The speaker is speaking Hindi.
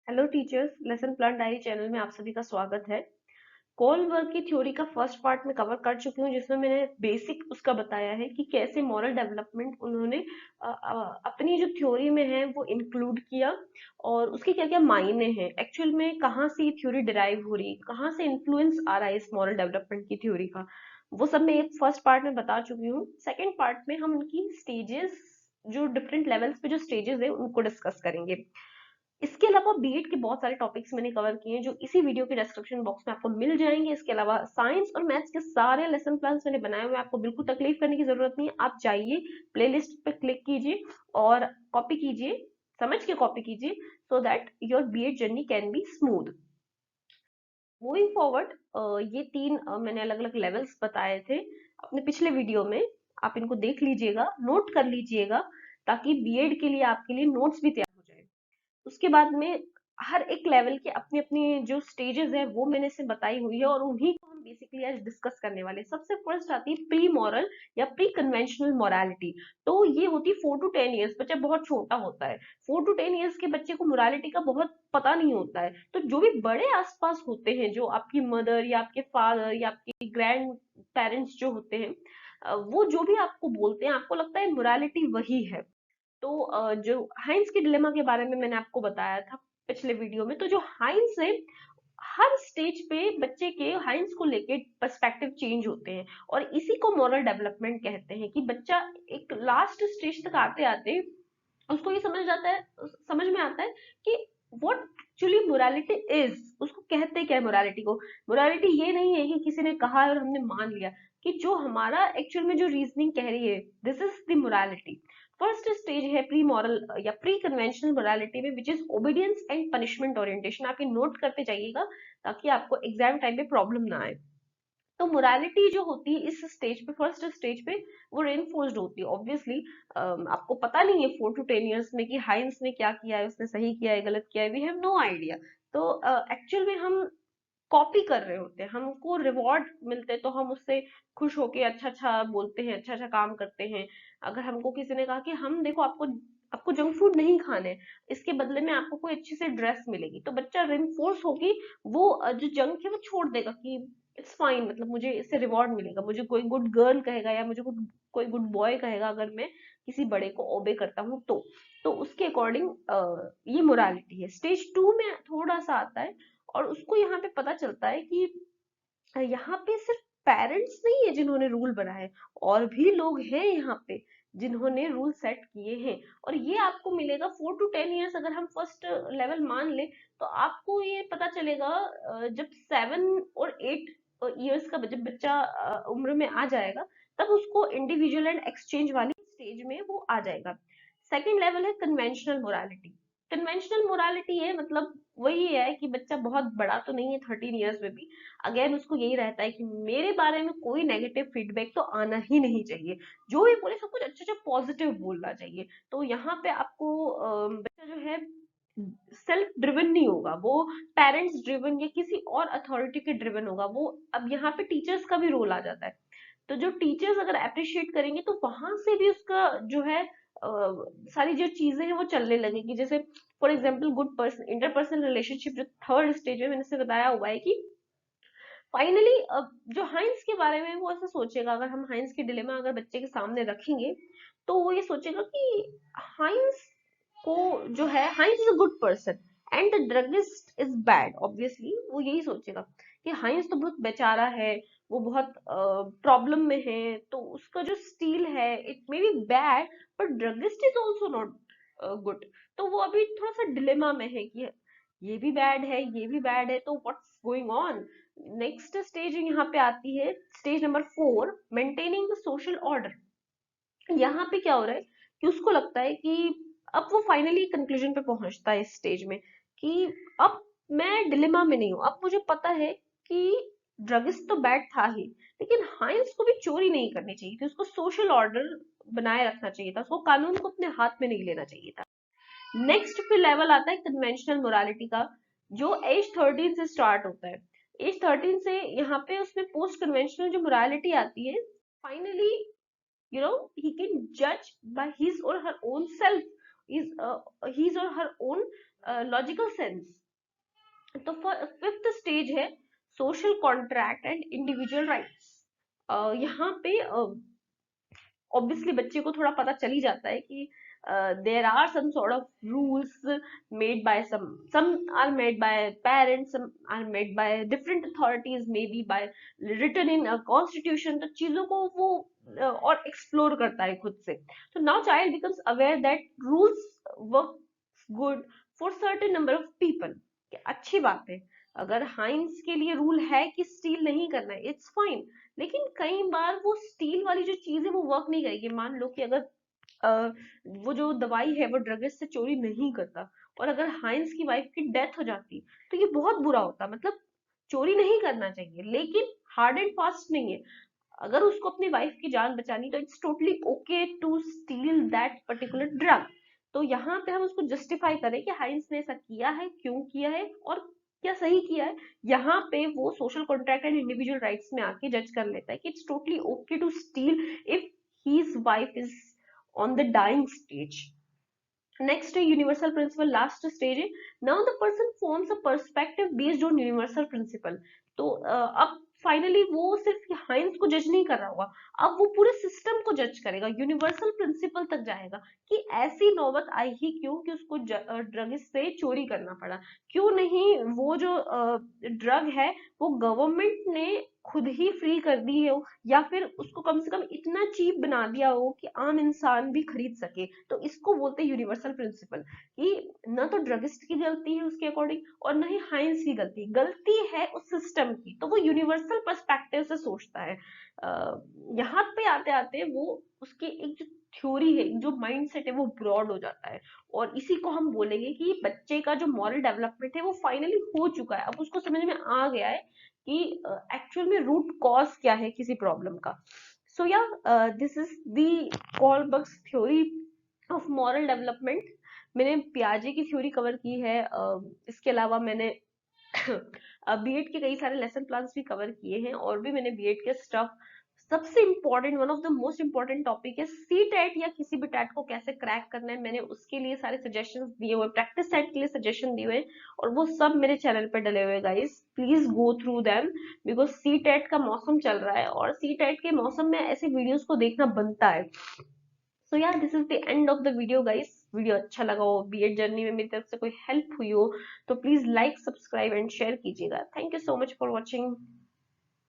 Hello teachers, lesson plan diary channel में आप सभी का स्वागत है। कोलबर्ग की थ्योरी का फर्स्ट पार्ट में कवर कर चुकी हूँ, जिसमें मैंने बेसिक उसका बताया है कि कैसे मॉरल डेवलपमेंट उन्होंने अपनी जो थ्योरी में है वो इंक्लूड किया और उसके क्या क्या मायने हैं, एक्चुअल में कहाँ से ये थ्योरी डिराइव हो रही है, कहाँ से इन्फ्लुएंस आ रहा है इस मॉरल डेवलपमेंट की थ्योरी का। वो सब मैं एक फर्स्ट पार्ट में बता चुकी हूँ। सेकेंड पार्ट में हम उनकी स्टेजेस, जो डिफरेंट लेवल्स पे जो स्टेजेस है उनको डिस्कस करेंगे। इसके अलावा बीएड के बहुत सारे टॉपिक्स मैंने कवर किए हैं जो इसी वीडियो के डिस्क्रिप्शन बॉक्स में आपको मिल जाएंगे। इसके अलावा साइंस और मैथ्स के सारे लेसन प्लान्स मैंने बनाए हुए हैं, आपको बिल्कुल तकलीफ करने की जरूरत नहीं है। आप जाइए, प्लेलिस्ट पे क्लिक कीजिए और कॉपी कीजिए, समझ के कॉपी कीजिए, so that your BEd journey can be smooth. Moving forward, ये तीन मैंने अलग अलग लेवल्स बताए थे अपने पिछले वीडियो में। आप इनको देख लीजिएगा, नोट कर लीजिएगा, ताकि बीएड के लिए आपके लिए नोट्स भी तैयार हो जाए। उसके बाद में हर एक लेवल के अपनी अपनी जो स्टेजेस है वो मैंने से बताई हुई है और उन्हीं को हम बेसिकली आज डिस्कस करने वाले हैं। सबसे फर्स्ट आती है प्री मॉरल या प्री कन्वेंशनल मोरालिटी। तो ये होती है 4 to 10 ईयर्स, बच्चा बहुत छोटा होता है। 4 to 10 ईयर्स के बच्चे को मोरालिटी का बहुत पता नहीं होता है। तो जो भी बड़े आसपास होते हैं, जो आपकी मदर या आपके फादर या आपके ग्रैंड पेरेंट्स जो होते हैं, वो जो भी आपको बोलते हैं, आपको लगता है मोरालिटी वही है। तो जो हाइंस के डिलेमा के बारे में मैंने आपको बताया था पिछले वीडियो में। तो जो हाइंस है, हर स्टेज पे बच्चे के हाइंस को लेके पर्सपेक्टिव चेंज होते हैं और इसी को मॉरल डेवलपमेंट कहते हैं कि बच्चा एक लास्ट स्टेज तक आते आते उसको ये समझ में आता है कि व्हाट एक्चुअली मोरालिटी इज। उसको कहते क्या है मोरालिटी को? मोरालिटी ये नहीं है कि किसी ने कहा है और हमने मान लिया, कि जो हमारा एक्चुअल में जो रीजनिंग कह रही है, this is the morality. First stage है प्री मॉरल या प्री कन्वेंशनल मोरालिटी में, which is obedience and punishment orientation. आप ये नोट करते जाइएगा ताकि आपको एग्जाम टाइम पे प्रॉब्लम ना आए। तो मोरालिटी जो होती है इस स्टेज पे, फर्स्ट स्टेज पे, वो रेनफोर्स्ड होती है ऑब्वियसली। आपको पता नहीं है 4 to 10 ईयर्स में कि हाइंस ने क्या किया है, उसने सही किया है गलत किया है, वी हैव नो आइडिया। तो एक्चुअल में हम कॉपी कर रहे होते हैं, हमको रिवॉर्ड मिलते हैं तो हम उससे खुश होके अच्छा अच्छा बोलते हैं, अच्छा अच्छा काम करते हैं। अगर हमको किसी ने कहा कि हम देखो, आपको आपको जंक फूड नहीं खाने, इसके बदले में आपको कोई अच्छी से ड्रेस मिलेगी, तो बच्चा रेनफोर्स होगी, वो जो जंक है वो छोड़ देगा कि इट्स फाइन, मतलब मुझे इससे रिवॉर्ड मिलेगा, मुझे कोई गुड गर्ल कहेगा या मुझे कोई गुड बॉय कहेगा अगर मैं किसी बड़े को ओबे करता हूँ तो उसके अकॉर्डिंग ये मोरालिटी है। स्टेज 2 में थोड़ा सा आता है और उसको यहाँ पे पता चलता है कि यहाँ पे सिर्फ पेरेंट्स नहीं है जिन्होंने रूल बनाए हैं, और भी लोग हैं यहाँ पे जिन्होंने रूल सेट किए हैं। और ये आपको मिलेगा 4 to 10 ईयर्स। अगर हम फर्स्ट लेवल मान ले तो आपको ये पता चलेगा जब 7 और 8 ईयर्स का जब बच्चा उम्र में आ जाएगा, तब उसको इंडिविजुअल एंड एक्सचेंज वाली स्टेज में वो आ जाएगा। सेकेंड लेवल है कन्वेंशनल मोरालिटी। कन्वेंशनल मोरालिटी है, मतलब वही है कि बच्चा बहुत बड़ा तो नहीं है 13 ईयर्स में भी, अगेन उसको यही रहता है कि मेरे बारे में कोई नेगेटिव फीडबैक तो आना ही नहीं चाहिए, जो भी बोले सब कुछ अच्छा अच्छा पॉजिटिव बोलना चाहिए। तो यहाँ पे आपको बच्चा जो है सेल्फ ड्रिवन नहीं होगा, वो पेरेंट्स ड्रिवन या किसी और अथॉरिटी के ड्रिवन होगा वो। अब यहाँ पे टीचर्स का भी रोल आ जाता है। तो जो टीचर्स अगर अप्रिशिएट करेंगे तो वहां से भी उसका जो है सारी जो चीजें हैं वो चलने लगेगी। जैसे for example good person interpersonal relationship, जो थर्ड स्टेज में मैंने से बताया हुआ है कि फाइनली जो हाइंस के बारे में वो ऐसा सोचेगा, अगर हम हाइंस की डिलेमा अगर बच्चे के सामने रखेंगे तो वो ये सोचेगा कि हाइंस को जो है, Heinz is a good person and the druggist is bad. Obviously वो यही सोचेगा कि हाइंस तो बहुत बेचारा है, वो बहुत प्रॉब्लम में है, तो उसका जो स्टील है it may be bad, but druggist is also not good. तो वो अभी थोड़ा सा डिलेमा में है कि ये भी बैड है, ये भी बैड है, तो what's going on. Next stage यहाँ पे आती है, stage number 4, maintaining the social order. यहाँ पे क्या हो रहा है कि उसको लगता है कि अब वो फाइनली कंक्लूजन पे पहुंचता है इस स्टेज में कि अब मैं डिलेमा में नहीं हूँ, अब मुझे पता है कि ड्रगिस्ट तो बैड था ही, लेकिन हाइंस को भी चोरी नहीं करनी चाहिए थी, उसको सोशल ऑर्डर बनाए रखना चाहिए था, उसको कानून को अपने हाथ में नहीं लेना चाहिए था। नेक्स्ट फिर लेवल आता है कन्वेंशनल मोरालिटी का, जो एज 13 से स्टार्ट होता है। एज 13 से यहाँ पे उसमें पोस्ट कन्वेंशनल जो मोरालिटी आती है, finally he can judge by his or her own self, his or her own logical sense. तो फिफ्थ स्टेज है social contract and individual rights. यहाँ पे ऑब्वियसली बच्चे को थोड़ा पता चल ही जाता है कि there are some sort of rules made by some are made by parents, some are made by different authorities, maybe by written in a constitution। तो चीजों को वो और एक्सप्लोर करता है खुद से। तो now child becomes aware that rules work good for certain number of people. अच्छी बात है, अगर हाइंस के लिए रूल है कि स्टील नहीं करना है, इट्स फाइन। लेकिन कई बार वो स्टील वाली जो चीज है वो वर्क नहीं करेगी। मान लो कि अगर अ, वो जो दवाई है वो ड्रगिस्ट से चोरी नहीं करता, और अगर हाइंस की वाइफ की डेथ हो जाती, तो ये बहुत बुरा होता। मतलब चोरी नहीं करना चाहिए, लेकिन हार्ड एंड फास्ट नहीं है। अगर उसको अपनी वाइफ की जान बचानी, तो it's totally okay to steal that particular drug. तो यहाँ पे हम उसको जस्टिफाई करें कि हाइंस ने ऐसा किया है, क्यों किया है, और क्या सही किया है। यहाँ पे वो social contract and individual rights में आके जज कर लेता है कि it's totally okay to steal if his wife is on the dying stage. Next है यूनिवर्सल प्रिंसिपल, लास्ट स्टेज है। Now the person forms a perspective based on universal principle. तो अब फाइनली वो सिर्फ हाइंस को जज नहीं कर रहा होगा, अब वो पूरे सिस्टम को जज करेगा, यूनिवर्सल प्रिंसिपल तक जाएगा कि ऐसी नौबत आई ही क्यों कि उसको ड्रग्स से चोरी करना पड़ा। क्यों नहीं वो जो ड्रग है वो गवर्नमेंट ने खुद ही फ्री कर दी है, या फिर उसको कम से कम इतना चीप बना दिया हो कि आम इंसान भी खरीद सके। तो इसको बोलते हैं यूनिवर्सल प्रिंसिपल, कि न तो ड्रगिस्ट की गलती है उसके अकॉर्डिंग, और न ही हाइंस की गलती है उस सिस्टम की। तो वो यूनिवर्सल पर्सपेक्टिव से सोचता है। यहाँ पे आते आते वो उसकी एक जो थ्योरी है, जो माइंडसेट है, वो ब्रॉड हो जाता है। और इसी को हम बोलेंगे कि बच्चे का जो मॉरल डेवलपमेंट है वो फाइनली हो चुका है। अब उसको समझ में आ गया है कि एक्चुअल में रूट कॉज क्या है किसी प्रॉब्लम का। सो या this is the Kohlberg's theory of moral development. मैंने पियाजे की थ्योरी कवर की है, इसके अलावा मैंने बीएड के कई सारे लेसन प्लान्स भी कवर किए हैं, और भी मैंने बीएड के स्टफ। सबसे important, one of the most important topic है सी टेट या किसी भी टेट को कैसे क्रैक करना है। मैंने उसके लिए सारे सजेशंस दिए हुए, प्रैक्टिस सेट के लिए सजेशन दिए हुए, और वो सब मेरे चैनल पर डले हुए। Guys please go through them, because C TET का मौसम चल रहा है, और सी टेट के मौसम में ऐसे वीडियोस को देखना बनता है। सो या this is the end of the video guys. Video अच्छा लगा हो, बीएड जर्नी में मेरी तरफ से कोई हेल्प हुई हो, तो please like, subscribe and share कीजिएगा। Thank you so much for watching.